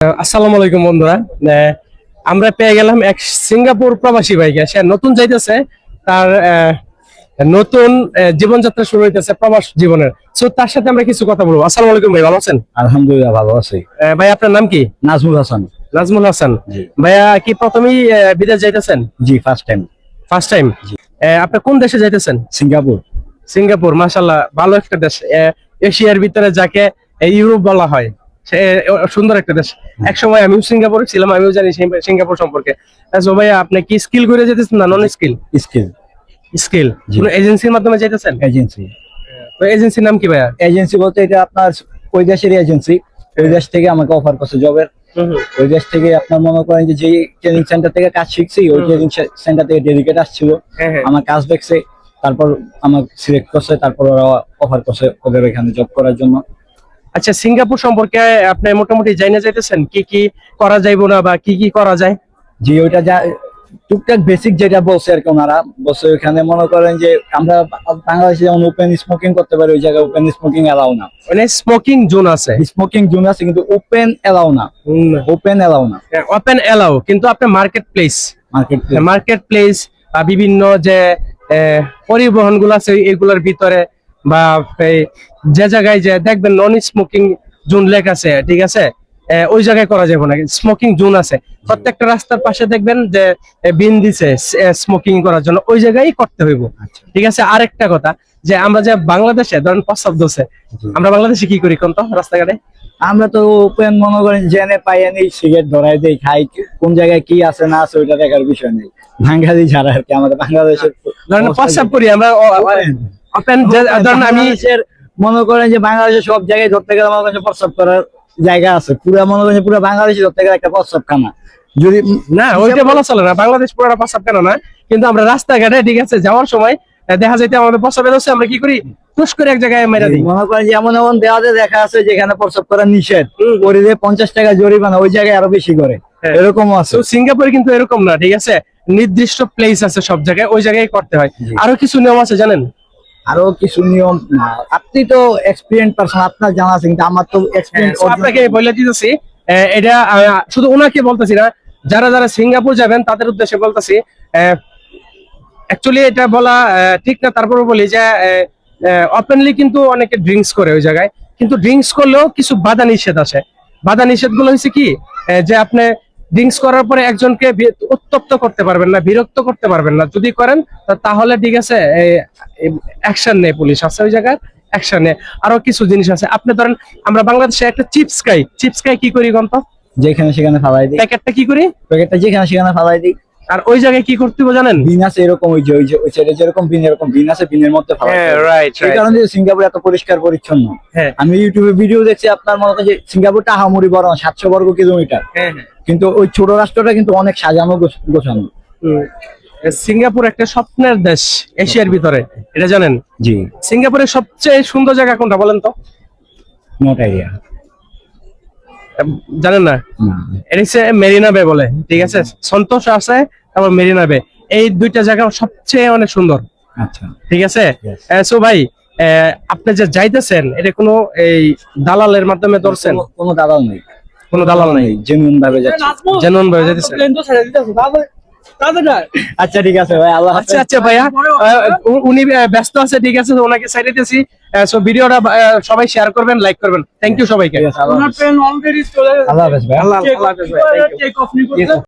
আসসালামু আলাইকুম বন্ধুরা। আমরা পেয়ে গেলাম এক সিঙ্গাপুর প্রবাসী ভাইকে। সে নতুন যাইতেছে, তার নতুন জীবনযাত্রা শুরু হইতেছে প্রবাস জীবনের। সো তার সাথে আমরা কিছু কথা বলবো। আসসালামু আলাইকুম ভাই, ভালো আছেন? আলহামদুলিল্লাহ ভালো আছি। ভাই আপনার নাম কি? নাজমুল হাসান। নাজমুল হাসান জি। ভাইয়া কি প্রথমেই বিদেশ যাইতেছেন? জি, ফার্স্ট টাইম। First time? আপনি কোন দেশে যাইতেছেন? সিঙ্গাপুর। সিঙ্গাপুর, মাশাআল্লাহ, ভালো একটা দেশ। এশিয়ার ভিতরে যাকে ইউরোপ বলা হয়, সে সুন্দর একটা দেশ। এক সময় আমিও সিঙ্গাপুরে ছিলাম, আমিও জানি সিঙ্গাপুর সম্পর্কে। সো ভাইয়া আপনি কি স্কিল করে যেতেছেন না নন স্কিল? স্কিল। স্কিল। জি। কোন এজেন্সির মাধ্যমে যাইতেছেন? এজেন্সি। তো এজেন্সির নাম কি ভাইয়া? এজেন্সি বলতে এটা আপনার ওই দেশের এজেন্সি। ওই দেশ থেকে আমাকে অফার করছে জবের। ওই দেশ থেকে আপনার মনে করেন যে ট্রেনিং সেন্টার থেকে কাজ শিখছি, ওই ট্রেনিং সেন্টার থেকে ডেডিকেট আসছিল, আমার কাজ দেখছে, তারপর আমার সিলেক্ট করছে, তারপর ওরা অফার করছে ওদের এখানে জব করার জন্য। আচ্ছা, সিঙ্গাপুর সম্পর্কে আপনি মোটামুটি জানা যাইতেছেন কি কি করা যাইবো না বা কি কি করা যায়? জি, ওইটা যা টুকটাক বেসিক যেটা বলছে আর কি, ওনারা বলছে ওইখানে মনে করেন যে আমরা বাংলাদেশে যেমন ওপেন স্মোকিং করতে পারি, ওই জায়গায় ওপেন স্মোকিং এলাও না। মানে স্মোকিং জোন আছে? স্মোকিং জোন আছে কিন্তু ওপেন এলাও না। ওপেন এলাও না। ওপেন এলাও, কিন্তু আপনি মার্কেট প্লেস বা বিভিন্ন যে পরিবহন গুলো আছে এগুলোর ভিতরে বা যে জায়গায় যে দেখবেন নন স্মোকিং জোন লেখা আছে, ঠিক আছে, ওই জায়গায় করা যাবে না। স্মোকিং জোন আছে প্রত্যেকটা রাস্তার পাশে, দেখবেন যে বিন দিছে স্মোকিং করার জন্য, ওই জায়গায় করতে হইব। ঠিক আছে। আরেকটা কথা, যে আমরা যে বাংলাদেশে ধরেন প্রস্রাব দোষে, আমরা বাংলাদেশে কি করি কোন তো রাস্তাঘাটে? আমরা তো ওপেন মনে করেন জেনে পাই আনি, সিগারেট ধরাই দেই, খাই, কোন জায়গায় কি আছে না আছে ওইটা দেখার বিষয় নেই। বাঙালি ছাড়া আর কি আমাদের বাংলাদেশের ধরেন প্রস্রাব করি আমরা ওপেন। ধরেন আমি মনে করেন যে বাংলাদেশের সব জায়গায় ধরতে গেলে মনে করেন প্রস্রাব করার জায়গা আছে, পুরা মনে করেন পুরো বাংলাদেশে ধরতে গেলে একটা প্রস্রাব খানা। যদি না, ওইটা বলা চলে না, বাংলাদেশ পুরোটা প্রস্রাব কেন না, কিন্তু আমরা রাস্তাঘাটে ঠিক আছে যাওয়ার সময় দেখা যাইতে আমাদের প্রস্রাব হচ্ছে, আমরা কি করি, টুস করে এক জায়গায় মেরে দিই। মনে করেন যে এমন এমন দেওয়াতে দেখা আছে যেখানে প্রস্রাব করা নিষেধ, করে দিয়ে 50 টাকা জরিমানা, ওই জায়গায় আরো বেশি করে, এরকমও আছে। সিঙ্গাপুরে কিন্তু এরকম না, ঠিক আছে, নির্দিষ্ট প্লেস আছে সব জায়গায়, ওই জায়গায় করতে হয়। আরো কিছু নিয়ম আছে জানেন? আরো কিছু নিয়ম, আপনি তো এক্সপিরিয়েন্স পারসন, আপনার জানা আছে, কিন্তু আমার তো এক্সপিরিয়েন্স। আপনাকে বলে দিতেছি, এটা শুধু ওনাকে বলতেছি না, যারা যারা সিঙ্গাপুর যাবেন তাদের উদ্দেশ্যে বলতেছি। অ্যাকচুয়ালি এটা বলা ঠিক না, তারপরে বলি যে ওপেনলি কিন্তু অনেকে ড্রিঙ্কস করে ওই জায়গায়, কিন্তু ড্রিঙ্কস করলেও কিছু বাধা নিষেধ আছে। বাধা নিষেধ গুলো হচ্ছে কি, যে আপনি ড্রিঙ্কস করার পরে একজনকে উত্তপ্ত করতে পারবেন না, বিরক্ত করতে পারবেন না। যদি করেন তাহলে ঠিক আছে, অ্যাকশন নেই, পুলিশ আছে ওই জায়গায়, অ্যাকশন নেই। আরো কিছু জিনিস আছে, আপনি ধরেন আমরা বাংলাদেশে একটা চিপস খাই কি করি গন্ত, যেখানে সেখানে ফালাই দিই। প্যাকেটটা কি করি, প্যাকেটটা যেখানে সেখানে ফালাই দিই। আর ওই জায়গায় কি করতে হবে জানেন? বিন আছে এরকম, ওই যে ওই সাইডে যেরকম বিন, এরকম বিন আছে, বিনের মধ্যে ফালাই দিই। রাইট। এই কারণে সিঙ্গাপুর এত পরিষ্কার পরিচ্ছন্ন। আমি ইউটিউবে ভিডিও দেখছি, আপনার মনে করেন যে সিঙ্গাপুরটা আহামরি বড় 700 বর্গ কিলোমিটার, কিন্তু ওই ছোট রাষ্ট্রটা কিন্তু অনেক সাজানো গোছানো। সিঙ্গাপুর একটা স্বপ্নের দেশ এশিয়ার ভিতরে, এটা জানেন? জি। সিঙ্গাপুরের সবচেয়ে সুন্দর জায়গা কোনটা বলেন তো? Not idea. জানেন না? এটা হচ্ছে মেরিনা বে বলে, ঠিক আছে, সন্তোষ আছে, তারপর মেরিনা বে, এই দুইটা জায়গা সবচেয়ে অনেক সুন্দর। আচ্ছা, ঠিক আছে। সো ভাই, আপনি যে যাইতেছেন, এটা কোনো এই দালালের মাধ্যমে ধরছেন? কোনো দালাল নেই। কোনো দালাল নাই, জেনুইন ভাবে যাচ্ছে। জেনুইন ভাবে যাইতেছেন। আচ্ছা ঠিক আছে ভাই, আল্লাহ হাফেজ। আচ্ছা ভাইয়া, উনি ব্যস্ত আছে, ঠিক আছে, ওনাকে সাইডে দিয়েছি। সো ভিডিওটা সবাই শেয়ার করবেন, লাইক করবেন। থ্যাংক ইউ সবাইকে। আল্লাহ হাফেজ ভাই। আল্লাহ হাফেজ ভাই।